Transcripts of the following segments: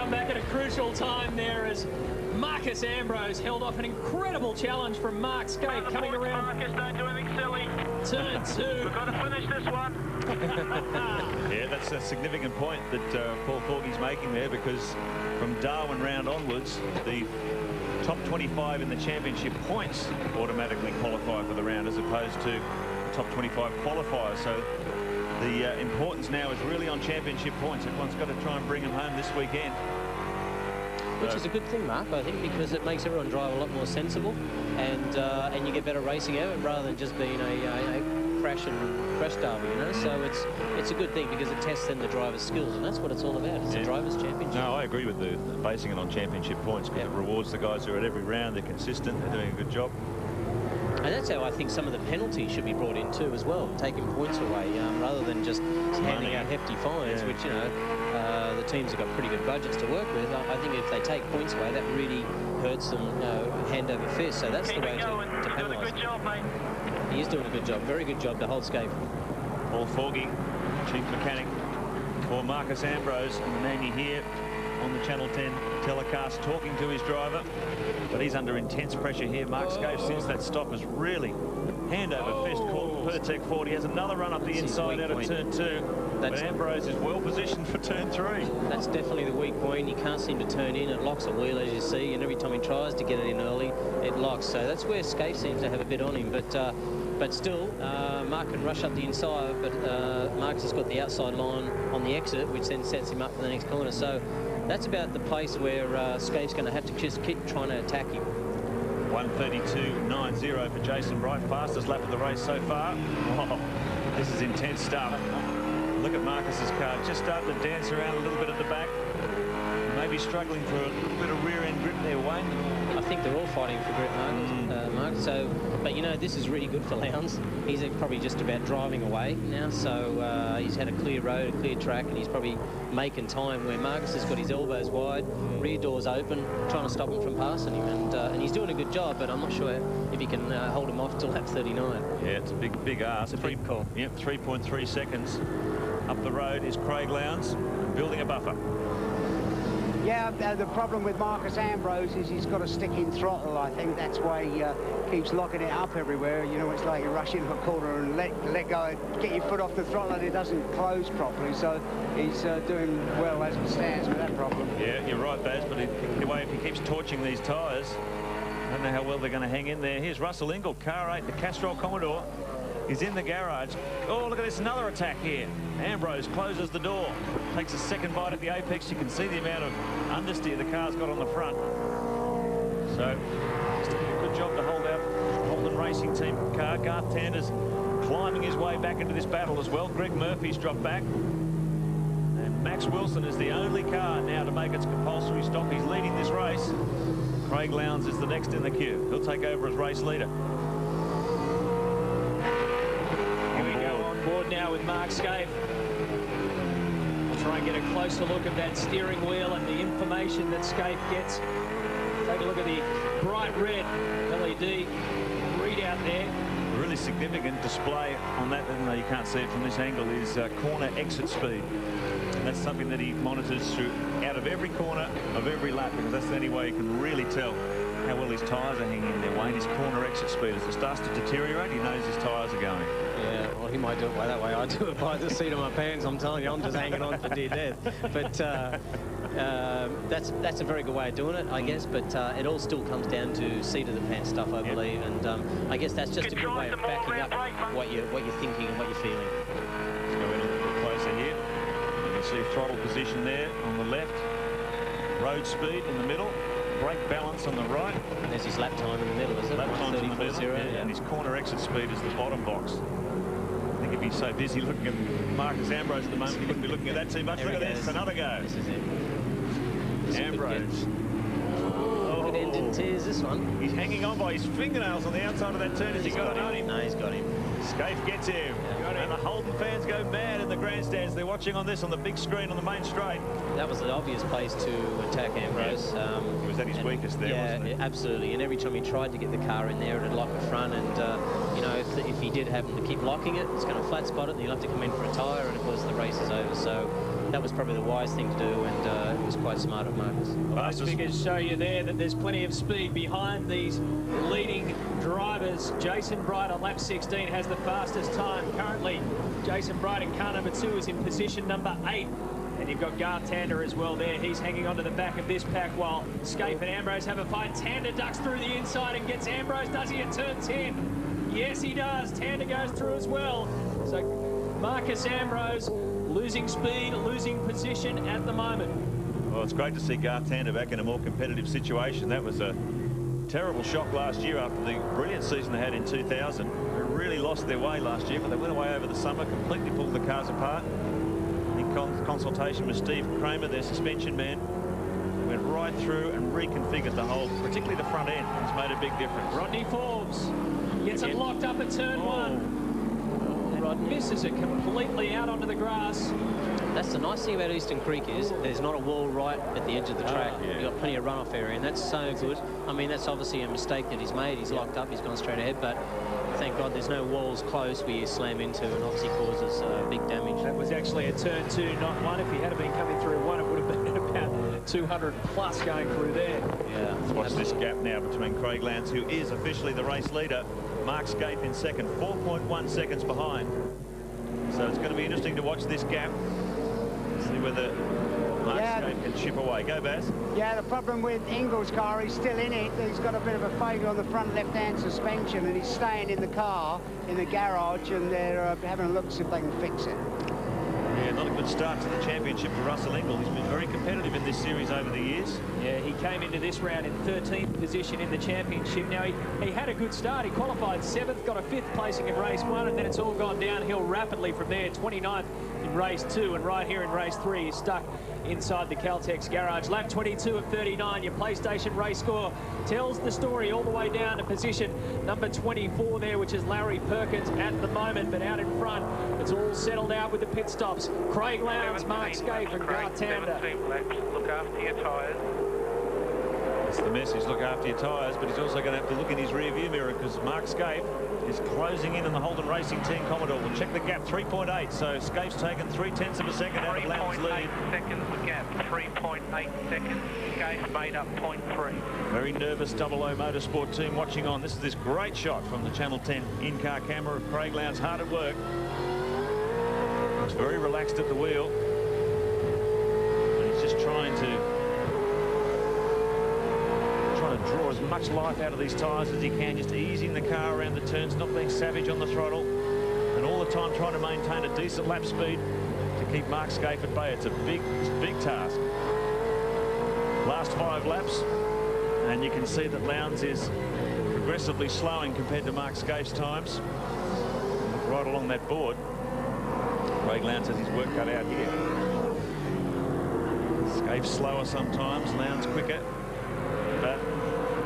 come back at a crucial time there as Marcus Ambrose held off an incredible challenge from Mark Skate coming around. Marcus, don't do anything silly. Turn 2. We've got to finish this one. Yeah, that's a significant point that Paul Forgey's making there, because from Darwin round onwards, the top 25 in the championship points automatically qualify for the round, as opposed to the top 25 qualifiers. So the importance now is really on championship points. Everyone's got to try and bring them home this weekend. Which is a good thing, Mark, I think, because it makes everyone drive a lot more sensible, and you get better racing out of it rather than just being a crash derby, you know. So it's a good thing because it tests then the driver's skills, and that's what it's all about. It's a driver's championship. No, I agree with basing it on championship points, because it rewards the guys who are at every round. They're consistent. They're doing a good job. And that's how I think some of the penalties should be brought in too as well, taking points away rather than just handing out hefty fines, which, you know, the teams have got pretty good budgets to work with. I think if they take points away, that really hurts them, you know, hand over fist. So that's the way to penalise. Good job, mate. He is doing a good job, very good job to hold Skate. Paul Forgey, chief mechanic for Marcus Ambrose, and the man you hear on the Channel 10 telecast talking to his driver, but he's under intense pressure here. Mark Skate, since that stop, is really hand over fist caught Pertec 40. Has another run up the inside out of turn 2. But Ambrose is well positioned for turn 3. That's definitely the weak point. He can't seem to turn in. It locks a wheel, as you see, and every time he tries to get it in early, it locks. So that's where Skate seems to have a bit on him. But still, Mark can rush up the inside, but Marcus has got the outside line on the exit, which then sets him up for the next corner. So that's about the place where Skate's going to have to just keep trying to attack him. 1:32.90 for Jason Bright, fastest lap of the race so far. Oh, this is intense stuff. Look at Marcus's car, just starting to dance around a little bit at the back. Maybe struggling for a little bit of rear end grip there, Wayne. I think they're all fighting for grip, Mark. But you know, this is really good for Lowndes. He's probably just about driving away now, so he's had a clear road, a clear track, and he's probably making time, where Marcus has got his elbows wide, rear doors open, trying to stop him from passing him, and he's doing a good job, but I'm not sure if he can hold him off till lap 39. Yeah, it's a big ask. It's a big call. Yep, 3.3 seconds. Up the road is Craig Lowndes, building a buffer. Yeah, the problem with Marcus Ambrose is he's got a sticking throttle. I think that's why he keeps locking it up everywhere. You know, it's like you rush into a corner and let go, get your foot off the throttle, and it doesn't close properly. So he's doing well as it stands with that problem. Yeah, you're right, Baz, but anyway, if he keeps torching these tyres, I don't know how well they're going to hang in there. Here's Russell Ingall, car 8, the Castrol Commodore. He's in the garage. Oh, look at this, another attack here. Ambrose closes the door, takes a second bite at the apex. You can see the amount of understeer the car's got on the front. So, just doing a good job to hold out Holden Racing Team car. Garth Tander's climbing his way back into this battle as well. Greg Murphy's dropped back. And Max Wilson is the only car now to make its compulsory stop. He's leading this race. Craig Lowndes is the next in the queue. He'll take over as race leader. Now with Mark Skate. We'll try and get a closer look at that steering wheel and the information that Skate gets. Take a look at the bright red LED readout there. A really significant display on that, even though you can't see it from this angle, is corner exit speed. And that's something that he monitors through out of every corner of every lap, because that's the only way you can really tell how well his tyres are hanging in there, Wayne. His corner exit speed, as it starts to deteriorate, he knows his tyres are going. Yeah, well, he might do it by that way. I do it by the seat of my pants. I'm telling you, I'm just hanging on for dear death. But that's a very good way of doing it, I guess. But it all still comes down to seat of the pants stuff, I believe. And I guess that's just a good way of backing up what you're thinking and what you're feeling. Let's go in a little bit closer here. You can see throttle position there on the left, road speed in the middle, brake balance on the right. And there's his lap time in the middle, isn't it? Lap time in the middle, and his corner exit speed is the bottom box. I think if he's so busy looking at Marcus Ambrose at the moment, he wouldn't be looking at that too much. Look at this, another go. This is it. Ambrose. Good end in tears, this one. He's hanging on by his fingernails on the outside of that turn. Has he got him? No, he's got him. Skate gets him. And the Holden fans go mad in the grandstands. They're watching on this on the big screen on the main straight. That was the obvious place to attack Ambrose. He was at his weakest there, wasn't he? Yeah, absolutely. And every time he tried to get the car in there, it'd lock the front. And, you know, if he did happen to keep locking it, it's going to flat spot it, and he'll have to come in for a tyre, and of course the race is over. So that was probably the wise thing to do, and it was quite smart of Marcus. Well, those figures show you there that there's plenty of speed behind these leading drivers. Jason Bright on lap 16 has the fastest time. Currently, Jason Bright in car number 2 is in position number 8. And you've got Garth Tander as well there. He's hanging onto the back of this pack while Scape and Ambrose have a fight. Tander ducks through the inside and gets Ambrose. Does he at turn 10? Yes, he does. Tander goes through as well. So Marcus Ambrose losing speed, losing position at the moment. Well, it's great to see Garth Tander back in a more competitive situation. That was a terrible shock last year after the brilliant season they had in 2000. They really lost their way last year, but they went away over the summer, completely pulled the cars apart. In consultation with Steve Kramer, their suspension man, went right through and reconfigured the whole, particularly the front end. It's made a big difference. Rodney Forbes gets it locked up at turn 1. And misses it completely out onto the grass. That's the nice thing about Eastern Creek is there's not a wall right at the edge of the track. Yeah. You've got plenty of runoff area, and that's so good. I mean, that's obviously a mistake that he's made. He's locked up, he's gone straight ahead, but thank God there's no walls close where you slam into and obviously causes big damage. That was actually a turn 2, not 1. If he had been coming through 1, it would have been about 200 plus going through there. Yeah. Let's watch this gap now between Craig Lowndes, who is officially the race leader. Mark Scape in second, 4.1 seconds behind. So it's going to be interesting to watch this gap. See whether Mark Scape can chip away. Go, Baz. Yeah, the problem with Ingall's car, he's still in it. He's got a bit of a failure on the front left-hand suspension, and he's staying in the car, in the garage, and they're having a look to see if they can fix it. Yeah, not a good start to the championship for Russell Ingall. He's been very competitive in this series over the years. Yeah, he came into this round in 13th position in the championship. Now, he had a good start. He qualified 7th, got a 5th placing in race 1, and then it's all gone downhill rapidly from there. 29th in race 2, and right here in race 3, he's stuck inside the Caltex garage. Lap 22 of 39. Your PlayStation race score tells the story all the way down to position number 24 there, which is Larry Perkins at the moment, but out in front, it's all settled out with the pit stops. Craig Lowndes, Mark Scape, and Garth Tander. 17 laps. Look after your tyres. That's the message, look after your tyres, but he's also going to have to look in his rear view mirror because Mark Scape is closing in on the Holden Racing Team Commodore. We'll check the gap, 3.8, so Scape's taken 0.3 of a second out of Lowndes' lead. 3.8 seconds the gap, 3.8 seconds. Scape made up 0.3. Very nervous 00 Motorsport team watching on. This is this great shot from the Channel 10 in-car camera of Craig Lowndes, hard at work. Looks very relaxed at the wheel. And he's just trying to draw as much life out of these tyres as he can, just easing the car around the turns, not being savage on the throttle, and all the time trying to maintain a decent lap speed to keep Mark Scape at bay. It's a big task. Last 5 laps, and you can see that Lowndes is progressively slowing compared to Mark Scape's times. Right along that board, Craig Lowndes has his work cut out here. Scape's slower sometimes, Lowndes quicker, but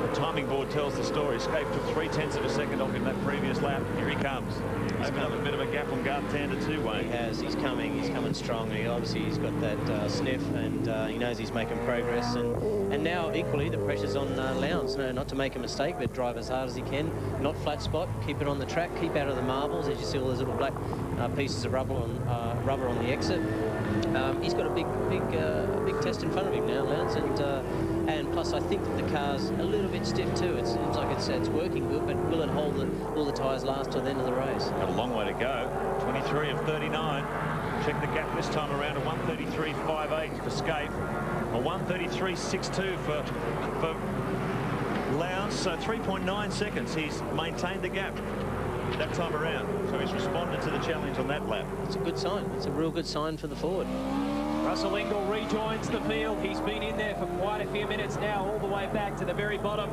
the timing board tells the story. Scape took 0.3 of a second off him that previous lap. Here he comes. Opened up a bit of a gap on Garth Tander too, Wayne. He has. He's coming strong. He's got that sniff, and he knows he's making progress. And now equally the pressure's on Lowndes. No, not to make a mistake, but drive as hard as he can. Not flat spot. Keep it on the track. Keep out of the marbles. As you see all those little black pieces of rubber on the exit. He's got a big test in front of him now, Lowndes, and plus I think that the car's a little bit stiff too. It seems like it's working good, but will it hold all the tyres last till the end of the race? Got a long way to go. 23 of 39. Check the gap this time around, a 1:33.58 for Scape, a 1:33.62 for Lowndes. So 3.9 seconds. He's maintained the gap that time around. So he's responded to the challenge on that lap. It's a good sign. It's a real good sign for the Ford. Russell Ingall rejoins the field. He's been in there for quite a few minutes now, all the way back to the very bottom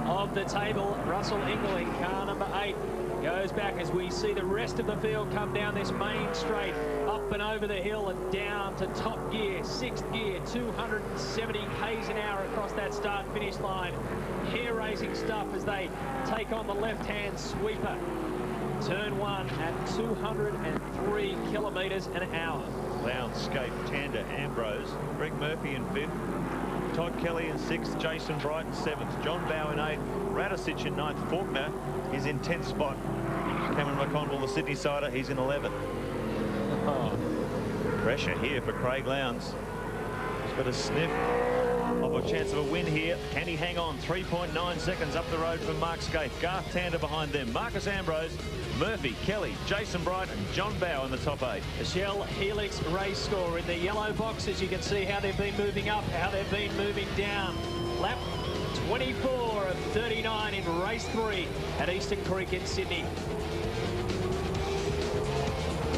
of the table. Russell Ingall in car number 8 goes back as we see the rest of the field come down this main straight, up and over the hill and down to top gear, 6th gear, 270 k's an hour across that start-finish line. Hair-raising stuff as they take on the left-hand sweeper. Turn 1 at 203 kilometres an hour. Lowndes, Scape, Tander, Ambrose, Greg Murphy in 5th, Todd Kelly in 6th, Jason Bright in 7th, John Bowe in 8th, Radicic in 9th, Faulkner is in 10th spot, Cameron McConville, the Sydney sider, he's in 11th. Pressure here for Craig Lowndes. He's got a sniff of a chance of a win here. Can he hang on? 3.9 seconds up the road from Mark Skaife. Garth Tander behind them. Marcus Ambrose, Murphy, Kelly, Jason Bright and John Bowe in the top 8. The Shell Helix race score in the yellow boxes. You can see how they've been moving up, how they've been moving down. Lap 24 of 39 in race 3 at Eastern Creek in Sydney.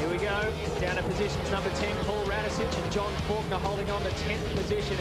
Here we go, down to positions number 10, Paul Radisich and John Faulkner holding on to 10th position.